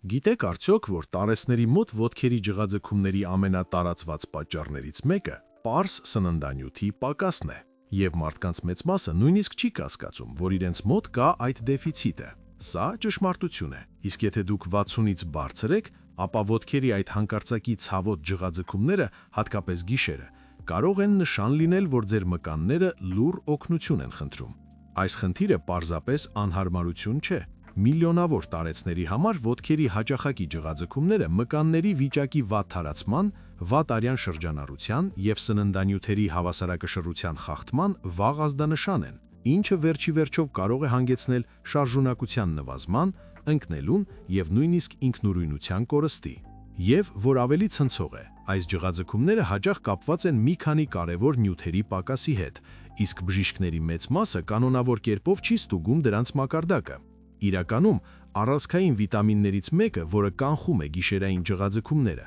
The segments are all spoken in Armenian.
Գիտեք արդյոք, որ տարեցների մոտ ոտքերի ջղաձգումների ամենատարածված պատճառներից մեկը պարզ սննդանյութի պակասն է, եւ մարդկանց մեծ մասը նույնիսկ չի կասկածում, որ իրենց մոտ կա այդ դեֆիցիտը։ Սա ճշմարտություն է, իսկ եթե դուք 60-ից բարձր եք, ապա ոտքերի այդ հանկարծակի ցավոտ ջղաձգումները, հատկապես գիշերը, կարող են նշան լինել, որ ձեր մկանները լուռ օգնություն են խնդրում։ Այս խնդիրը պարզապես անհարմարություն չէ։ Միլիոնավոր տարեցների համար ոտքերի հաճախակի ջղաձգումները մկանների վիճակի վատ թարացման, վատ արյան շրջանառության և սննդանյութերի հավասարակշռության խախտման վաղ ազդանշան են, ինչը վերջի վերջով կարող է հանգեցնել շարժունակության նվազման, ընկնելուն և նույնիսկ ինքնուրույնության կորստի։ Եվ, որ ավելի ցնցող է, այս ջղաձգումները հաճախ կապված են մի քանի կարևոր նյութերի պակասի հետ, իսկ բժիշկների մեծ մասը կանոնավոր կերպով չի ստուգում դրանց մակարդակը։ Իրականում, առանցքային վիտամիններից մեկը, որը կանխում է գիշերային ջղաձգումները,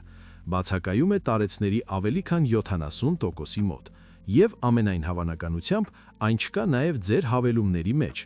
բացակայում է տարեցների ավելի քան 70%-ի մոտ, և ամենայն հավանականությամբ այն չկա նաև ձեր հավելումների մեջ,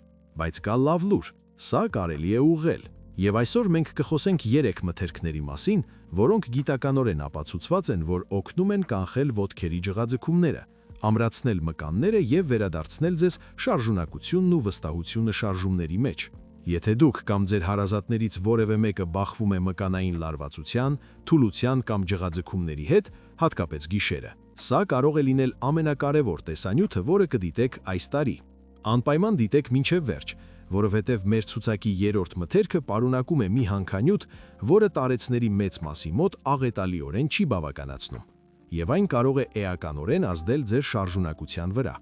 բայց կա լավ լուր, սա կարելի է ուղղել։ Եվ այսօր մենք կխոսենք 3 մթերքների մասին, որոնք գիտականորեն ապացուցված են, որ օգնում են կանխել ոտքերի ջղաձգումները, ամրացնել մկանները և վերադարձնել ձեզ շարժունակությունն ու վստահությունը շարժումների մեջ։ Եթե դուք կամ ձեր հարազատներից որևէ մեկը բախվում է մկանային լարվածության, թուլության կամ ջղաձգումների հետ, հատկապես գիշերը, սա կարող է լինել ամենակարևոր տեսանյութը, որը կդիտեք այս տարի։ Անպայման դիտեք մինչև վերջ, որովհետև մեր ցուցակի 3-րդ մթերքը պարունակում է մի հանքանյութ, որը տարեցների մեծ մասի մոտ աղետալիորեն չի բավականացնում, եւ այն կարող է էականորեն ազդել ձեր շարժունակության վրա։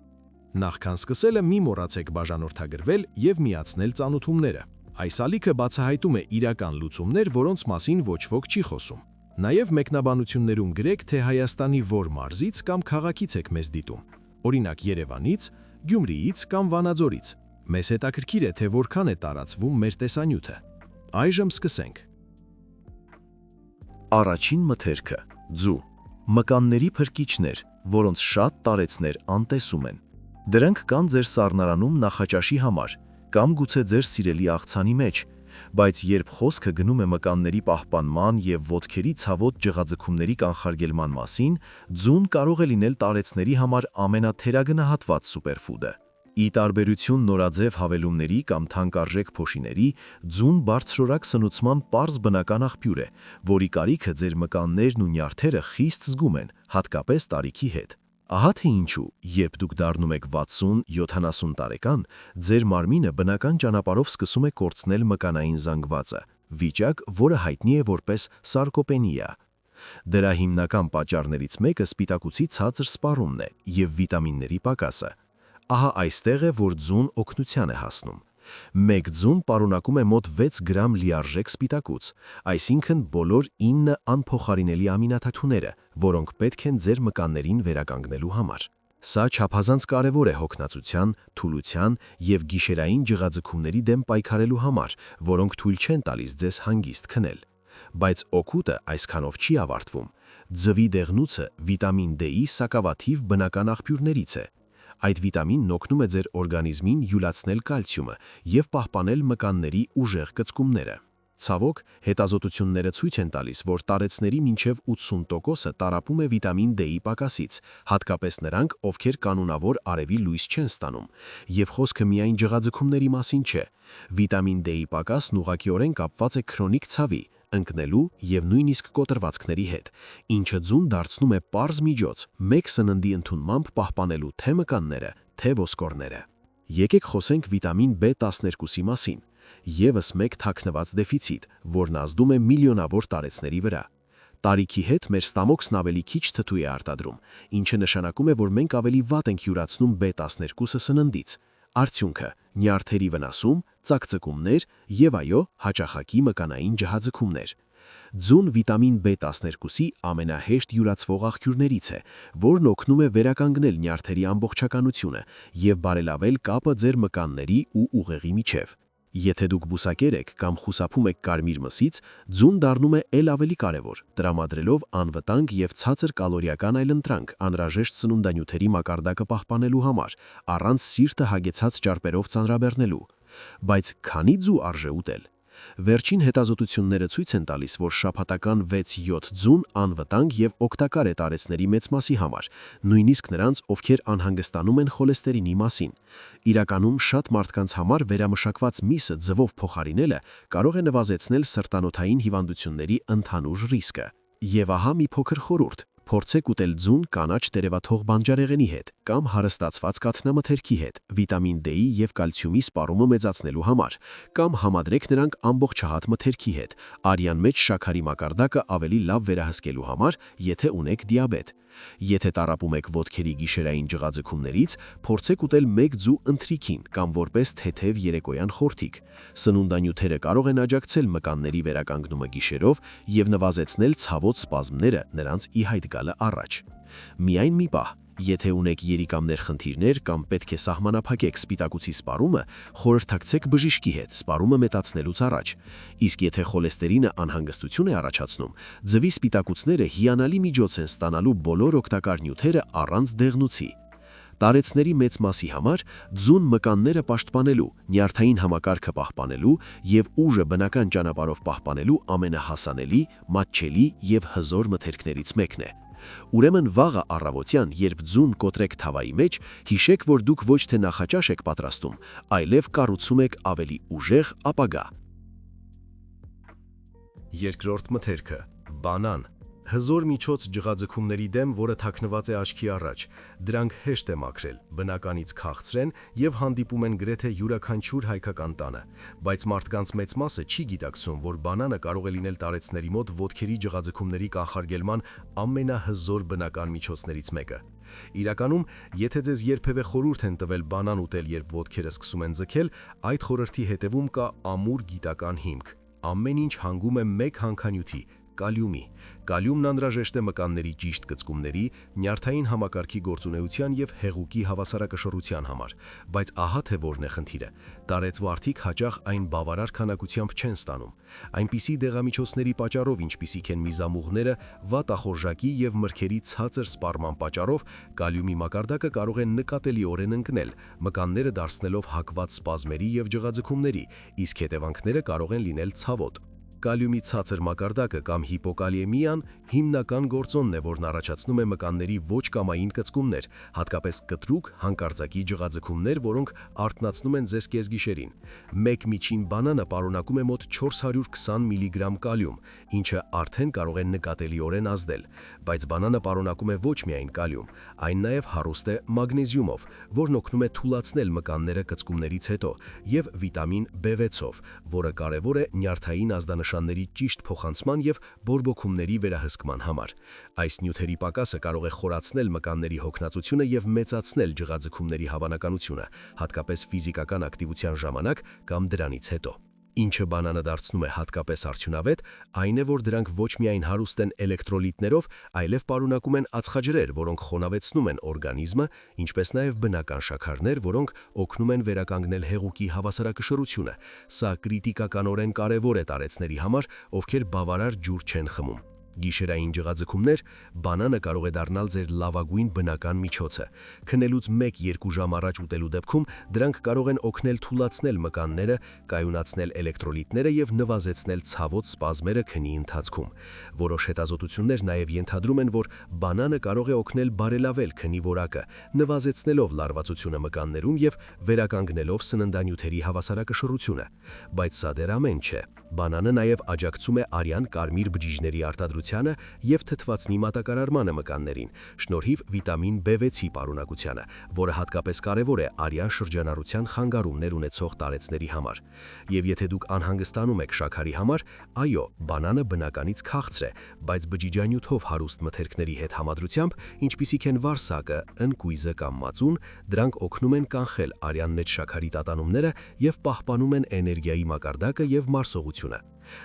Նախքան սկսելը մի մոռացեք բաժանորդագրվել և միացնել ծանոթումները։ Այս ալիքը բացահայտում է իրական լուծումներ, որոնց մասին ոչ ոք չի խոսում։ Նաև մեկնաբանություններում գրեք, թե Հայաստանի որ մարզից կամ քաղաքից եք մեզ դիտում, օրինակ Երևանից, Գյումրիից կամ Վանաձորից։ Մեզ հետաքրքիր է, թե որքան է տարածվում մեր տեսանյութը։ Այժմ սկսենք։ Առաջին մթերքը՝ ձու։ Մկանների փրկիչներ, որոնց շատ տարեցներ անտեսում են։ Դրանք կան ձեր սառնարանում նախաճաշի համար, կամ գուցե ձեր սիրելի աղցանի մեջ, բայց երբ խոսքը գնում է մկանների պահպանման և ոտքերի ցավոտ ջղաձգումների կանխարգելման մասին, ձուն կարող է լինել տարեցների համար ամենաթերագնահատված սուպերֆուդը։ Ի տարբերություն նորաձև հավելումների կամ թանկարժեք փոշիների, ձուն բարձրորակ սնուցման պարզ բնական աղբյուր է, որի կարիքը ձեր մկաններն ու նյարդերը խիստ զգում են, հատկապես տարիքի հետ։ Ահա թե ինչու, երբ դուք դառնում եք 60-70 տարեկան, ձեր մարմինը բնական ճանապարհով սկսում է կորցնել մկանային զանգվածը, վիճակ, որը հայտնի է որպես սարկոպենիա։ Դրա հիմնական պատճառներից մեկը սպիտակուցի ցածր սպառումն է և վիտամինների պակասը։ Ահա այստեղ է, որ ձուն օգնության է հասնում։ Մեկ ձուն պարունակում է մոտ 6 գրամ լիարժեք սպիտակուց, այսինքն բոլոր 9 անփոխարինելի ամինաթաթուները, որոնք պետք են ձեր մկաններին վերականգնելու համար։ Սա չափազանց կարևոր է հոգնածության, թուլության և գիշերային ջղաձգումների դեմ պայքարելու համար, որոնք թույլ չեն տալիս ձեզ հանգիստ քնել։ Բայց օգուտը այսքանով չի ավարտվում։ Ձվի դեղնուցը վիտամին D-ի սակավաթիվ բնական աղբյուրներից է։ Այդ վիտամինն օգնում է ձեր օրգանիզմին յուրացնել կալցիումը և պահպանել մկանների ուժեղ կծկումները։ Ցավոք, հետազոտությունները ցույց են տալիս, որ տարեցների մինչև 80%-ը տառապում է վիտամին D-ի պակասից, հատկապես նրանք, ովքեր կանոնավոր արևի լույս չեն ստանում, և խոսքը միայն ջղաձգումների մասին չէ։ Վիտամին D-ի պակասն ուղղակիորեն կապված է քրոնիկ ցավի, ընկնելու և նույնիսկ կոտրվածքների հետ, ինչը ձուն դարձնում է պարզ միջոց մեկ սննդի ընդունմամբ պահպանելու թե մկանները, թե ոսկորները։ Եկեք խոսենք վիտամին B12-ի մասին, ևս մեկ թաքնված դեֆիցիտ, որն ազդում է միլիոնավոր տարեցների վրա։ Տարիքի հետ մեր ստամոքսն ավելի քիչ թթու է արտադրում, ինչը նշանակում է, որ մենք ավելի վատ ենք յուրացնում B12-ը սննդից։ Արդյունքը՝ նյարդերի վնասում, ծակծկումներ և այո, հաճախակի մկանային ջահաձգումներ։ Ձուն վիտամին B12-ի ամենահեշտ յուրացվող աղբյուրներից է, որն օգնում է վերականգնել նյարդերի ամբողջականությունը և բարելավել կապը ձեր մկանների ու ուղեղի միջև։ Եթե դուք բուսակեր եք կամ խուսափում եք կարմիր մսից, ձուն դառնում է էլ ավելի կարևոր, տրամադրելով անվտանգ և ցածր կալորիական այլընտրանք անհրաժեշտ սննդանյութերի մակարդակը պահպանելու համար, առանց սիրտը հագեցած ճարպերով ծանրաբեռնելու։ Բայց քանի՞ ձու արժե ուտել։ Վերջին հետազոտությունները ցույց են տալիս, որ շաբաթական 6-7 ձուն անվտանգ եւ օգտակար է տարեցների մեծ մասի համար, նույնիսկ նրանց, ովքեր անհանգստանում են խոլեստերինի մասին։ Իրականում շատ մարդկանց համար վերամշակված միսը ձվով փոխարինելը կարող է նվազեցնել սրտանոթային հիվանդությունների ընդհանուր ռիսկը։ Եվ ահա մի փոքր խորհուրդ. փորձեք ուտել ձուն կանաչ տերևաթող բանջարեղենի հետ կամ հարստացված կաթնամթերքի հետ, վիտամին D-ի եւ կալցիումի սպառումը մեծացնելու համար, կամ համադրեք նրանք ամբողջահատ մթերքի հետ, արյան մեջ շաքարի մակարդակը ավելի լավ վերահսկելու համար, եթե ունեք դիաբետ։ Եթե տառապում եք ոտքերի գիշերային ջղաձգումներից, փորձեք ուտել 1 ձու ընթրիքին կամ որպես թեթև երեկոյան խորթիկ։ Սնունդանյութերը կարող են աջակցել մկանների վերականգնումը գիշերով եւ նվազեցնել ցավոտ սպազմները նրանց ի հայտ գալը առաջ։ Միայն մի պահ, եթե ունեք երիկամներ խնդիրներ կամ պետք է սահմանափակեք սպիտակուցի սպառումը, խորհրդակցեք բժիշկի հետ սպառումը մեծացնելուց առաջ։ Իսկ եթե խոլեստերինը անհանգստություն է առաջացնում, ձվի սպիտակուցները հիանալի միջոց են ստանալու բոլոր օգտակար նյութերը առանց դեղնուցի։ Տարեցների մեծ մասի համար ձուն մկանները պաշտպանելու, նյարդային համակարգը պահպանելու եւ ուժը բնական ճանապարհով պահպանելու ամենահասանելի, մատչելի եւ հզոր մթերքներից մեկն է։ Ուրեմն վաղը առավոտյան, երբ ձուն կոտրեք թավայի մեջ, հիշեք, որ դուք ոչ թե նախաճաշ եք պատրաստում, այլև կառուցում եք ավելի ուժեղ ապագա։ Երկրորդ մթերքը՝ բանան։ Հզոր միջոց ջղաձգումների դեմ, որը թաքնված է աչքի առաջ, դրանք հեշտ է մաքրել, բնականից քաղցր են եւ հանդիպում են գրեթե յուրաքանչյուր հայկական տանը, բայց մարդկանց մեծ մասը չի գիտակցում, որ բանանը կարող է լինել տարեցների մոտ ոտքերի ջղաձգումների կանխարգելման ամենահզոր բնական միջոցներից մեկը։ Իրականում, եթե ձեզ երբևէ խորհուրդ են տվել բանան ուտել, երբ ոտքերը սկսում են ձգել, այդ խորհրդի հետևում կա ամուր գիտական հիմք։ Ամեն ինչ հանգում է մեկ հանքանյութի՝ կալիումի։ Կալիումն անհրաժեշտ է մկանների ճիշտ կծկումների, նյարդային համակարգի գործունեության եւ հեղուկի հավասարակշռության համար, բայց ահա թե որն է խնդիրը։ Տարեց վարդիկ հաճախ այն բավարար քանակությամբ չեն ստանում։ Այնպիսի դեղամիջոցների պատճառով, ինչպիսիք են միզամուղները, վատ ախորժակի եւ մրգերի ցածր սպառման պատճառով, կալիումի մակարդակը կարող է նկատելիորեն ընկնել, մկանները դարձնելով հակված սպազմերի եւ ջղաձգումների, իսկ հետևանքները կարող են լինել ցավոտ։ Կալիումի ցածր մակարդակը կամ հիպոկալիեմիան հիմնական գործոնն է, որն առաջացնում է մկանների ոչ կամային կծկումներ, հատկապես կտրուկ, հանկարծակի ջղաձգումներ, որոնք արթնացնում են ձեզ կեսգիշերին։ Մեկ միջին բանանը պարունակում է մոտ 420 միլիգրամ կալիում, ինչը արդեն կարող է նկատելիորեն ազդել, բայց բանանը պարունակում է ոչ միայն կալիում, այն նաև հարուստ է մագնեզիումով, որն օգնում է թուլացնել մկանները կծկումներից հետո, եւ վիտամին B6-ով, որը կարևոր է նյարդային ազդանշանների ճիշտ փոխանցման եւ բորբոքումների վերահսկման համար։ Այս նյութերի պակասը կարող է խորացնել մկանների հոգնածությունը եւ մեծացնել ջղաձգումների հավանականությունը, հատկապես ֆիզիկական ակտիվության ժամանակ կամ դրանից հետո։ Ինչը բանանը դարձնում է հատկապես արդյունավետ, այն է, որ դրանք ոչ միայն հարուստ են էլեկտրոլիտներով, այլև պարունակում են ածխաջրեր, որոնք խոնավեցնում են օրգանիզմը, ինչպես նաև բնական շաքարներ, որոնք օգնում են վերականգնել հեղուկի հավասարակշռությունը։ Սա կրիտիկականորեն կարևոր է տարեցների համար, ովքեր բավարար ջուր չեն խմում։ Գիշերային ջղաձգումներ, բանանը կարող է դառնալ ձեր լավագույն բնական միջոցը։ Քնելուց 1-2 ժամ առաջ ուտելու դեպքում դրանք կարող են օգնել թուլացնել մկանները, կայունացնել էլեկտրոլիտները եւ նվազեցնել ցավոտ սպազմերը քնի ընթացքում։ Որոշ հետազոտություններ նաեւ ենթադրում են, որ բանանը կարող է օգնել բարելավել քնի որակը, նվազեցնելով լարվածությունը մկաններում եւ վերականգնելով սննդանյութերի հավասարակշռությունը։ Բայց սա դեռ ամեն չէ։ Բանանը նաեւ աջակցում է արյան կարմիր բջիջների արտադրությանը եւ թթվածնի մատակարարմանը մկաններին, շնորհիվ վիտամին B6-ի պարունակությանը, որը հատկապես կարևոր է արյան շրջանառության խանգարումներ ունեցող տարեցների համար։ Եվ եթե դուք անհանգստանում եք շաքարի համար, այո, բանանը բնականից քաղցր է, բայց բջիջանյութով հարուստ մթերքների հետ համադրությամբ, ինչպիսիք են վարսակը, ընկույզը կամ մածուն, դրանք օգնում են կանխել արյան մեջ շաքարի տատանումները եւ պահպանում են էներգիայի մակարդակը եւ մարսողությունը։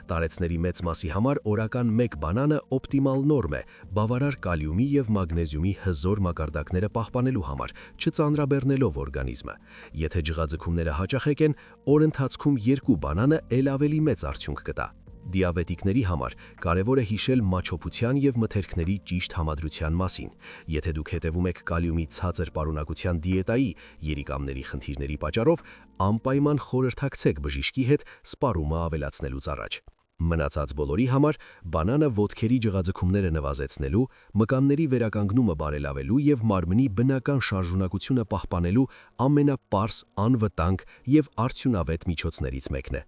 Տարեցների մեծ մասի համար օրական 1 բանանը օպտիմալ նորմ է, բավարար կալիումի եւ մագնեզիումի հզոր մակարդակները պահպանելու համար, չծանրաբեռնելով օրգանիզմը։ Եթե ջղաձգումները հաճախեք են, օր ընթացքում 2 բանանը ել ավելի մեծ արդյունք կտա։ Դիաբետիկների համար կարևոր է հիշել մաչոփության եւ մթերքների ճիշտ համադրության մասին։ Եթե դուք հետևում եք կալիումի ցածր պարունակության դիետայի երիկամների խնդիրների պատճառով, անպայման խորհրդակցեք բժիշկի հետ սպառումը ավելացնելուց առաջ։ Մնացած բոլորի համար բանանը ոտքերի ջղաձգումները նվազեցնելու, մկանների վերականգնումը բարելավելու եւ մարմնի բնական շարժունակությունը պահպանելու ամենապարզ, անվտանգ եւ արդյունավետ միջոցներից մեկն է։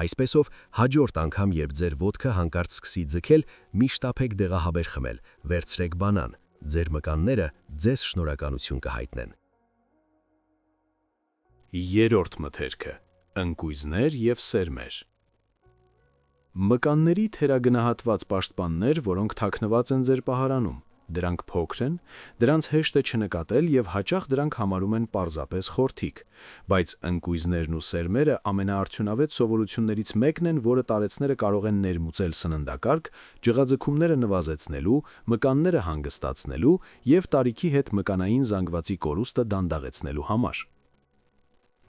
Այսպեսով, հաջորդ անգամ, երբ ձեր ոտքը հանկարծ սկսի ձգել, միշտ ապեք դեղահաբեր խմել, վերցրեք բանան, ձեր մկանները ձեզ շնորհակալություն կհայտնեն։ Երրորդ մթերքը՝ ընկույզներ եւ սերմեր։ Մկանների թերագնահատված պաշտպաններ, որոնք թաքնված են ձեր պահարանում։ Դրանք փոքր են, դրանց հեշտ է չնկատել եւ հաճախ դրանք համարում են պարզապես խորթիկ, բայց ընկույզներն ու սերմերը ամենաարդյունավետ սովորություններից մեկն են, որը տարեցները կարող են ներմուծել սննդակարգ, ջղաձգումները նվազեցնելու, մկանները հանգստացնելու եւ տարիքի հետ մկանային զանգվածի կորուստը դանդաղեցնելու համար։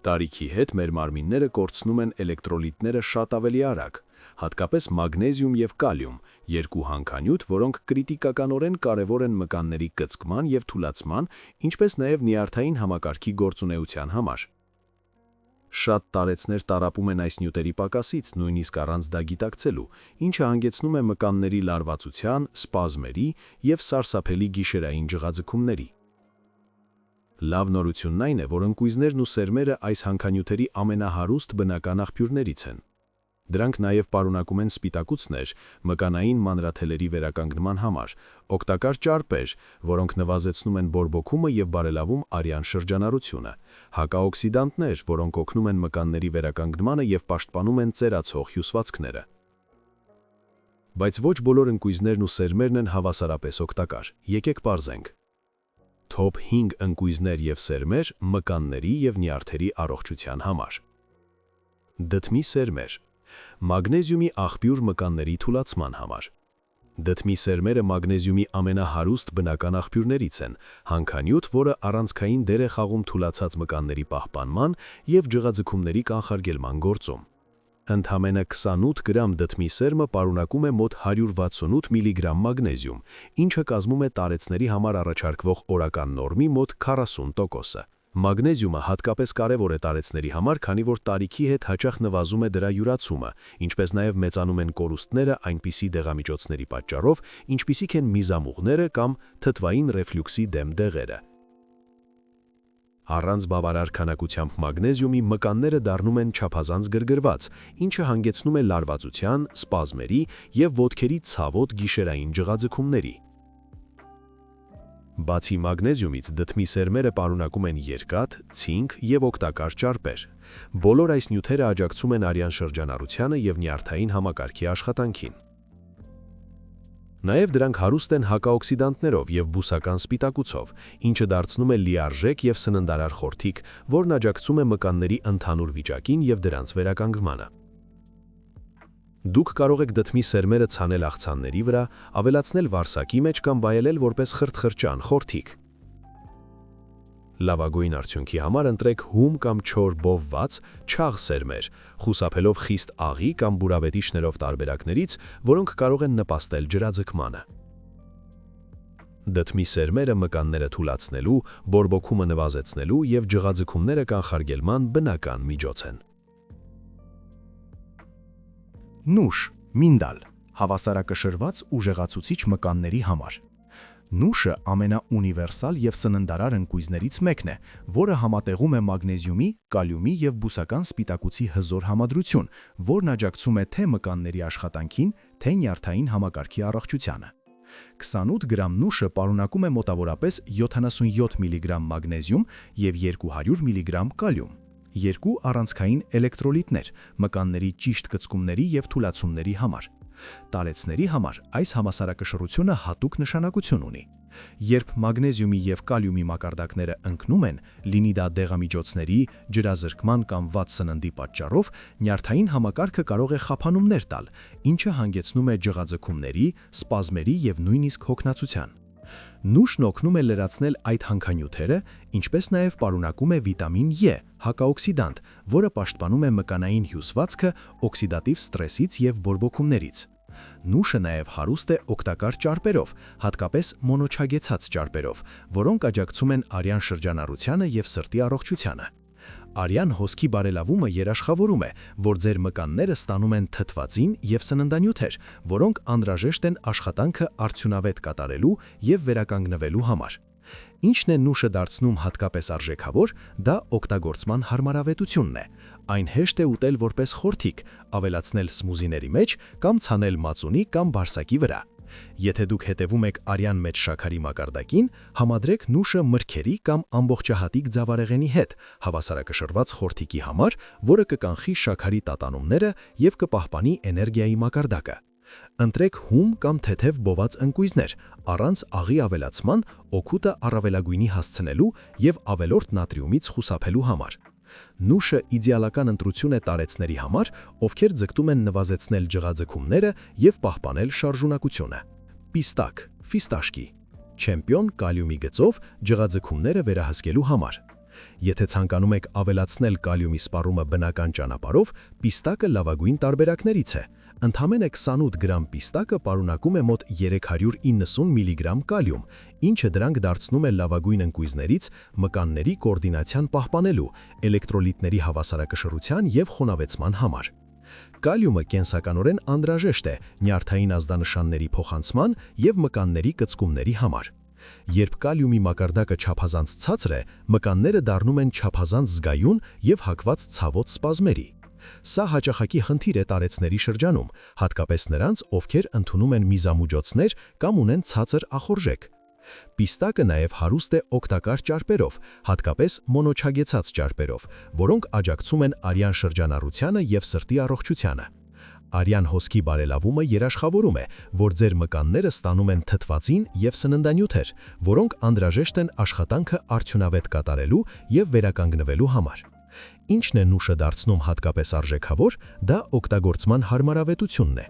Տարիքի հետ մեր մարմինները կորցնում են էլեկտրոլիտները շատ ավելի արագ, հատկապես մագնեզիում եւ կալիում, երկու հանքանյութ, որոնք կրիտիկականորեն կարևոր են մկանների կծկման եւ թուլացման, ինչպես նաեւ նյարդային համակարգի գործունեության համար։ Շատ տարեցներ տառապում են այս նյութերի պակասից, նույնիսկ առանց դա գիտակցելու, ինչը հանգեցնում է մկանների լարվածության, սպազմերի եւ սարսափելի գիշերային ջղաձգումների։ Լավ նորությունն այն է, որ ընկույզներն ու սերմերը այս հանքանյութերի ամենահարուստ բնական աղբյուրներից են։ Դրանք նաև պարունակում են սպիտակուցներ, մկանային մանրաթելերի վերականգնման համար, օգտակար ճարպեր, որոնք նվազեցնում են բորբոքումը եւ բարելավում արյան շրջանառությունը, հակաօքսիդանտներ, որոնք օգնում են մկանների վերականգնմանը եւ պաշտպանում են ծերացող հյուսվածքները։ Բայց ոչ բոլոր ընկույզներն ու սերմերն են հավասարապես օգտակար։ Եկեք պարզենք։ Top 5 ընկույզներ եւ սերմեր մկանների եւ նյարդերի առողջության համար։ Դդմի սերմեր։ Մագնեզիումի աղբյուր մկանների թուլացման համար։ Դդմի սերմերը մագնեզիումի ամենահարուստ բնական աղբյուրներից են, հանքանյութ, որը առանցքային դեր է խաղում թուլացած մկանների պահպանման եւ ջղաձգումների կանխարգելման գործում։ Ընդամենը 28 գրամ դդմի սերմը պարունակում է մոտ 168 միլիգրամ մագնեզիում, ինչը կազմում է տարեցների համար առաջարկվող օրական նորմի մոտ 40%-ը։ Մագնեզիումը հատկապես կարևոր է տարեցների համար, քանի որ տարիքի հետ հաճախ նվազում է դրա յուրացումը, ինչպես նաև մեծանում են կորուստները այնպիսի դեղամիջոցների պատճառով, ինչպիսիք են միզամուղները կամ թթվային ռեֆլյուքսի դեմ դեղերը։ Առանց բավարար քանակությամբ մագնեզիումի մկանները դառնում են չափազանց գրգռված, ինչը հանգեցնում է լարվածության, սպազմերի եւ ոտքերի ցավոտ գիշերային ջղաձգումների։ Բացի մագնեզիումից դդմի սերմերը պարունակում են երկաթ, ցինկ եւ օգտակար ճարպեր։ Բոլոր այս նյութերը աջակցում են արյան շրջանառությանը եւ նյարդային համակարգի աշխատանքին։ Նաև դրանք հարուստ են հակաօքսիդանտներով եւ բուսական սպիտակուցով, ինչը դարձնում է լիարժեք եւ սննդարար խորթիկ, որն աջակցում է մկանների ընդհանուր վիճակին եւ դրանց վերականգնմանը։ Դուք կարող եք դդմի սերմերը ցանել աղցանների վրա, ավելացնել վարսակի մեջ կամ վայելել որպես խրթխրճան խորթիկ։ Լավագույն արդյունքի համար ընտրեք հում կամ չոր բովված, չաղ սերմեր, խուսափելով խիստ աղի կամ բուրավետի շներով տարբերակներից, որոնք կարող են նպաստել ջրաձգմանը։ Դդմի սերմերը մկանները թուլացնելու, բորբոքումը նվազեցնելու եւ ջղաձգումները կանխարգելման բնական միջոց են։ Նուշ, մինդալ, հավասարակշռված ուժեղացուցիչ մկանների համար։ Նուշը ամենաունիվերսալ եւ սննդարար ընկույզներից մեկն է, որը համատեղում է մագնեզիումի, կալիումի եւ բուսական սպիտակուցի հզոր համադրություն, որն աջակցում է թե մկանների աշխատանքին, թե նյարդային համակարգի առողջությանը։ 28 գրամ նուշը պարունակում է մոտավորապես 77 միլիգրամ մագնեզիում եւ 200 միլիգրամ կալիում։ Երկու առանցքային էլեկտրոլիտներ մկանների ճիշտ կծկումների եւ թուլացումների համար։ Տարեցների համար այս համասարակշռությունը հատուկ նշանակություն ունի։ Երբ մագնեզիումի եւ կալիումի մակարդակները ընկնում են, լինի դա դեղամիջոցների, ջրազրկման կամ վատ սննդի պատճառով, նյարդային համակարգը կարող է խափանումներ տալ, ինչը հանգեցնում է ջղաձգումների, սպազմերի եւ նույնիսկ հոգնածության։ Նուշն օգնում է լրացնել այդ հանքանյութերը, ինչպես նաև պարունակում է վիտամին E, հակաօքսիդանտ, որը պաշտպանում է մկանային հյուսվածքը օքսիդատիվ ստրեսից և բորբոքումներից։ Նուշը նաև հարուստ է օգտակար ճարպերով, հատկապես մոնոչագեցած ճարպերով, որոնք աջակցում են արյան շրջանառությանը և սրտի առողջությանը։ Արյան հոսքի բարելավումը երաշխավորում է, որ ձեր մկանները ստանում են թթվածին և սննդանյութեր, որոնք անհրաժեշտ են աշխատանքը արդյունավետ կատարելու և վերականգնվելու համար։ Ինչն է նուշը դարձնում հատկապես արժեքավոր, դա օգտագործման հարմարավետությունն է։ Այն հեշտ է ուտել որպես խորթիկ, ավելացնել սմուզիների մեջ կամ ցանել մածունի կամ բարսակի վրա։ Եթե դուք հետևում եք արյան մեջ շաքարի մակարդակին, համադրեք նուշը մրգերի կամ ամբողջահատիկ ձավարեղենի հետ հավասարակշռված խորթիկի համար, որը կկանխի շաքարի տատանումները և կպահպանի էներգիայի մակարդակը։ Ընտրեք հում կամ թեթև բոված ընկույզներ, առանց աղի ավելացման, օգուտը առավելագույնի հասցնելու և ավելորդ նատրիումից խուսափելու համար։ Նուշը իդեալական ընտրություն է տարեցների համար, ովքեր ձգտում են նվազեցնել ջղաձգումները և պահպանել շարժունակությունը։ Պիստակ, ֆիստաշկի, չեմպիոն կալիումի գծով ջղաձգումները վերահսկելու համար։ Եթե ցանկանում եք ավելացնել կալիումի սպառումը բնական ճանապարհով, պիստակը լավագույն տարբերակներից է։ Ընդամենը 28 գրամ պիստակը պարունակում է մոտ 390 միլիգրամ կալիում, ինչը դրանք դարձնում է լավագույն ընկույզներից մկանների կոորդինացիան պահպանելու, էլեկտրոլիտների հավասարակշռության և խոնավեցման համար։ Կալիումը կենսականորեն անհրաժեշտ է նյարդային ազդանշանների փոխանցման և մկանների կծկումների համար։ Երբ կալիումի մակարդակը չափազանց ցածր է, մկանները դառնում են չափազանց զգայուն և հակված ցավոտ սպազմերի։ Սա հաճախակի խնդիր է տարեցների շրջանում, հատկապես նրանց, ովքեր ընդունում են միզամուջոցներ կամ ունեն ցածր ախորժեք։ Պիստակը նաև հարուստ է օգտակար ճարպերով, հատկապես մոնոչագեցած ճարպերով, որոնք աջակցում են արյան շրջանառությանը և սրտի առողջությանը։ Արյան հոսքի բարելավումը երաշխավորում է, որ ձեր մկանները ստանում են թթվածին և սննդանյութեր, որոնք անհրաժեշտ են աշխատանքը արդյունավետ կատարելու և վերականգնվելու համար։ Ինչն է նուշը դարձնում հատկապես արժեքավոր, դա օգտագործման հարմարավետությունն է։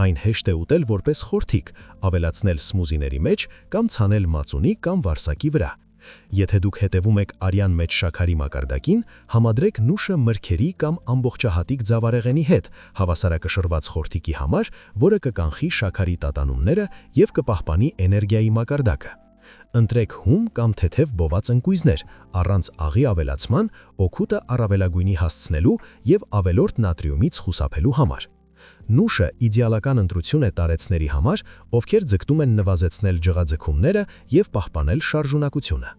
Այն հեշտ է ուտել որպես խորթիկ, ավելացնել սմուզիների մեջ կամ ցանել մածունի կամ վարսակի վրա։ Եթե դուք հետևում եք արյան մեջ շաքարի մակարդակին, համադրեք նուշը մրգերի կամ ամբողջահատիկ ձավարեղենի հետ հավասարակշռված խորթիկի համար, որը կկանխի շաքարի տատանումները և կպահպանի էներգիայի մակարդակը։ Ընտրեք հում կամ թեթև բոված ընկույզներ, առանց աղի ավելացման, օգուտը առավելագույնի հասցնելու և ավելորդ նատրիումից խուսափելու համար։ Նուշը իդեալական ընտրություն է տարեցների համար, ովքեր ձգտում են նվազեցնել ջղաձգումները և պահպանել շարժունակությունը։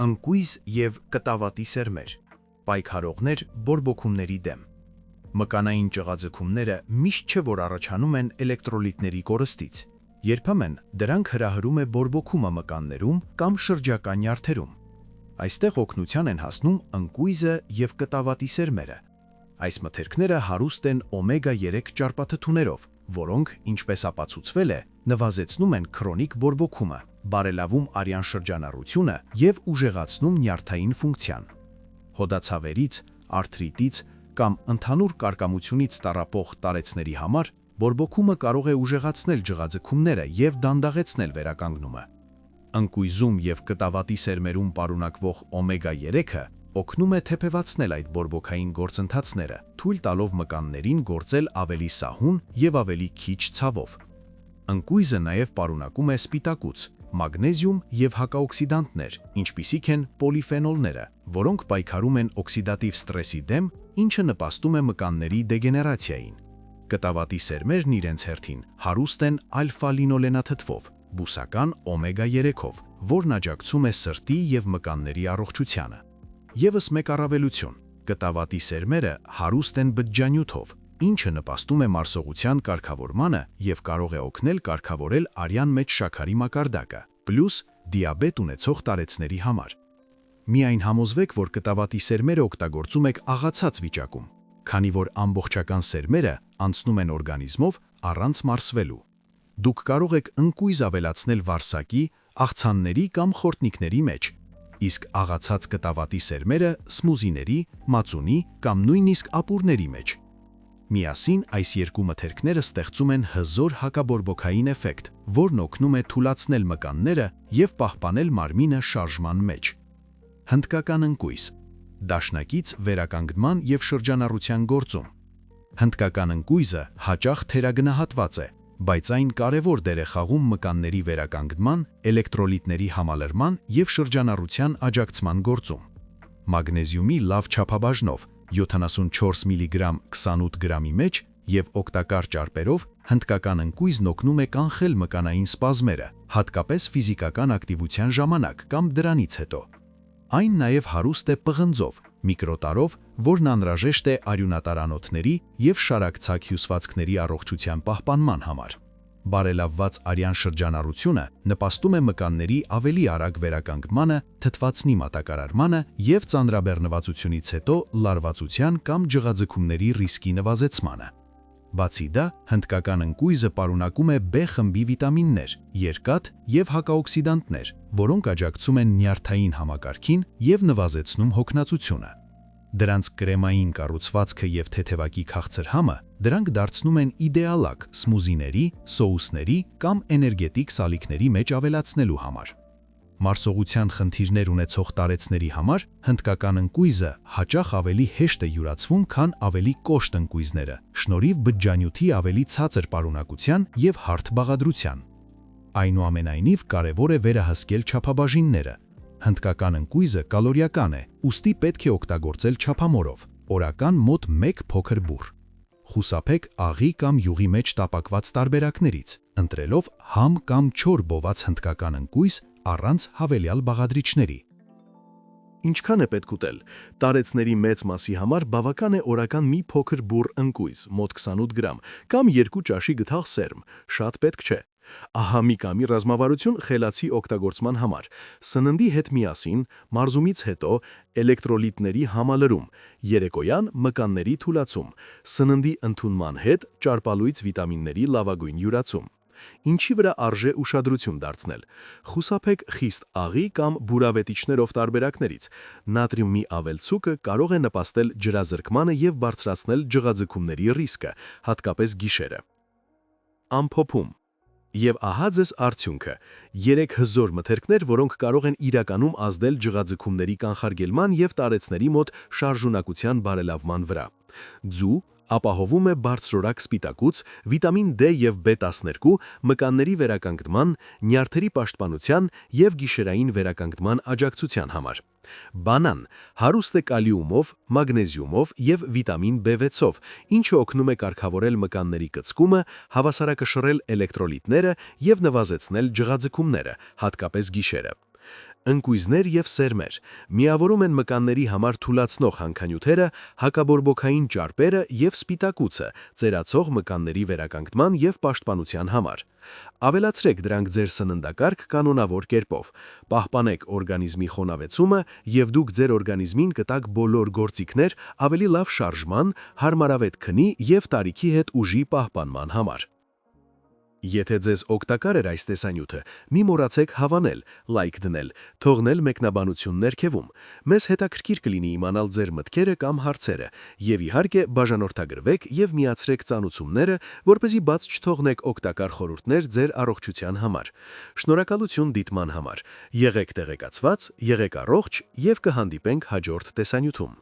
Ընկույզ և կտավատի սերմեր, պայքարողներ բորբոքումների դեմ։ Մկանային ջղաձգումները միշտ չէ, որ առաջանում են էլեկտրոլիտների կորստից։ Երբեմն դրանք հրահրում է բորբոքումը մկաններում կամ շրջակա նյարդերում։ Այստեղ օգնության են հասնում ընկույզը և կտավատի սերմերը։ Այս մթերքները հարուստ են օմեգա-3 ճարպաթթուներով, որոնք, ինչպես ապացուցվել է, նվազեցնում են քրոնիկ բորբոքումը, բարելավում արյան շրջանառությունը և ուժեղացնում նյարդային ֆունկցիան։ Հոդացավերից, արթրիտից կամ ընդհանուր կարկամությունից տառապող տարեցների համար բորբոքումը կարող է ուժեղացնել ջղաձգումները և դանդաղեցնել վերականգնումը։ Ընկույզում և կտավատի սերմերում պարունակվող օմեգա-3-ը օգնում է թեփևացնել այդ բորբոքային գործընթացները, թույլ տալով մկաններին գործել ավելի սահուն և ավելի քիչ ցավով։ Ընկույզը նաև պարունակում է սպիտակուց, մագնեզիում և հակաօքսիդանտներ, ինչպիսիք են պոլիֆենոլները, որոնք պայքարում են օքսիդատիվ ստրեսի դեմ, ինչը նպաստում է մկանների դեգեներացիային։ Կտավատի սերմերն իրենց հերթին հարուստ են ալֆա-լինոլենաթթվով, բուսական օմեգա-3-ով, որն աջակցում է սրտի և մկանների առողջությանը։ Եվս մեկ առավելություն՝ կտավատի սերմերը հարուստ են բջջանյութով, ինչը նպաստում է մարսողության կարգավորմանը և կարող է օգնել կարգավորել արյան մեջ շաքարի մակարդակը, պլյուս դիաբետ ունեցող տարեցների համար։ Միայն համոզվեք, որ կտավատի սերմերը օգտագործում եք աղացած վիճակում, քանի որ ամբողջական սերմերը անցնում են օրգանիզմով առանց մարսվելու։ Դուք կարող եք ընկույզ ավելացնել վարսակի, աղցանների կամ խորտնիկների մեջ, իսկ աղացած կտավատի սերմերը սմուզիների, մածունի կամ նույնիսկ ապուրների մեջ։ Միասին այս երկու մթերքները ստեղծում են հզոր հակաբորբոքային էֆեկտ, որն օգնում է թուլացնել մկանները և պահպանել մարմինը շարժման մեջ։ Հնդկական ընկույզ՝ դաշնակից վերականգնման և շրջանառության գործում։ Հնդկական ընկույզը հաճախ թերագնահատված է, բայց այն կարևոր դեր է խաղում մկանների վերականգնման, էլեկտրոլիտների համալրման և շրջանառության աջակցման գործում։ Մագնեզիումի լավ չափաբաժնով 74 մգ 28 գրամի մեջ և օգտակար ճարպերով հնդկական ընկույզն օգնում է կանխել մկանային սպազմերը, հատկապես ֆիզիկական ակտիվության ժամանակ կամ դրանից հետո։ Այն նաև հարուստ է պղնձով, միկրոտարով, որն անհրաժեշտ է արյունատարանոթների և շարակցակ հյուսվածքների առողջության պահպանման համար։ Բարելավված արյան շրջանառությունը նպաստում է մկանների ավելի արագ վերականգնմանը, թթվածնի մատակարարմանը և ծանրաբեռնվածությունից հետո լարվածության կամ ջղաձգումների ռիսկի նվազեցմանը։ Բացի դա, հնդկական ընկույզը պարունակում է B խմբի վիտամիններ, երկաթ և հակաօքսիդանտներ, որոնք աջակցում են նյարդային համակարգին և նվազեցնում հոգնածությունը։ Դրանց կրեմային կառուցվածքը և թեթևակի քաղցր համը դրանք դարձնում են իդեալակ սմուզիների, սոուսների կամ էներգետիկ սալիկների մեջ ավելացնելու համար։ Մարսողության խնդիրներ ունեցող տարեցների համար հնդկական ընկույզը հաճախ ավելի հեշտ է յուրացվում, քան ավելի կոշտ ընկույզները, շնորհիվ բջջանյութի ավելի ցածր պարունակության և հարթ բաղադրության։ Այնուամենայնիվ, կարևոր է վերահսկել չափաբաժինները։ Հնդկական ընկույզը կալորիական է, ուստի պետք է օգտագործել չափամորով, օրական մոտ 1 փոքր բուռ։ Խուսափեք աղի կամ յուղի մեջ տապակված տարբերակներից, ընտրելով համ կամ չոր բոված հնդկական ընկույզ առանց հավելյալ բաղադրիչների։ Ինչքան է պետք ուտել։ Տարեցների մեծ մասի համար բավական է օրական մի փոքր բուռ ընկույզ, մոտ 28 գրամ, կամ 2 ճաշի գթալ սերմ, շատ պետք չէ։ Ահա մի կամի ռազմավարություն խելացի օգտագործման համար։ Սննդի հետ միասին, մարզումից հետո էլեկտրոլիտների համալրում, երեկոյան մկանների թուլացում, սննդի ընդունման հետ ճարպալույծ վիտամինների լավագույն յուրացում։ Ինչի վրա արժե ուշադրություն դարձնել։ Խուսափեք խիստ աղի կամ բուրավետիչներով տարբերակներից։ Նատրիումի ավելցուկը կարող է նպաստել ջրազրկմանը և բարձրացնել ջղաձգումների ռիսկը, հատկապես գիշերը։ Ամփոփում։ Եվ ահա ձեզ արդյունքը։ 3 հզոր մթերքներ, որոնք կարող են իրականում ազդել ջղաձգումների կանխարգելման և տարեցների մոտ շարժունակության բարելավման վրա։ Ձու ապահովում է բարձրորակ սպիտակուց, վիտամին D և B12, մկանների վերականգնման, նյարդերի պաշտպանության և գիշերային վերականգնման աջակցության համար։ Բանան հարուստ է կալիումով, մագնեզիումով և վիտամին B6-ով, ինչը օգնում է կարգավորել մկանների կծկումը, հավասարակշռել էլեկտրոլիտները և նվազեցնել ջղաձգումները, հատկապես գիշերը։ Ընկույզներ և սերմեր միավորում են մկանների համար թուլացնող հանքանյութերը, հակաբորբոքային ճարպերը և սպիտակուցը, ծերացող մկանների վերականգնման և պաշտպանության համար։ Ավելացրեք դրանք ձեր սննդակարգ կանոնավոր կերպով։ Պահպանեք օրգանիզմի խոնավեցումը, և դուք ձեր օրգանիզմին կտաք բոլոր գործիքներ ավելի լավ շարժման, հարմարավետ քնի և տարիքի հետ ուժի պահպանման համար։ Եթե ձեզ օգտակար էր այս տեսանյութը, մի մոռացեք հավանել, լայք դնել, թողնել մեկնաբանություն ներքևում։ Մեզ հետաքրքիր կլինի իմանալ ձեր մտքերը կամ հարցերը, և իհարկե բաժանորդագրվեք և միացրեք ծանուցումները, որպեսզի բաց չթողնեք օգտակար խորհուրդներ ձեր առողջության համար։ Շնորհակալություն դիտման համար։ Եղեք տեղեկացված, եղեք առողջ և կհանդիպենք հաջորդ տեսանյութում։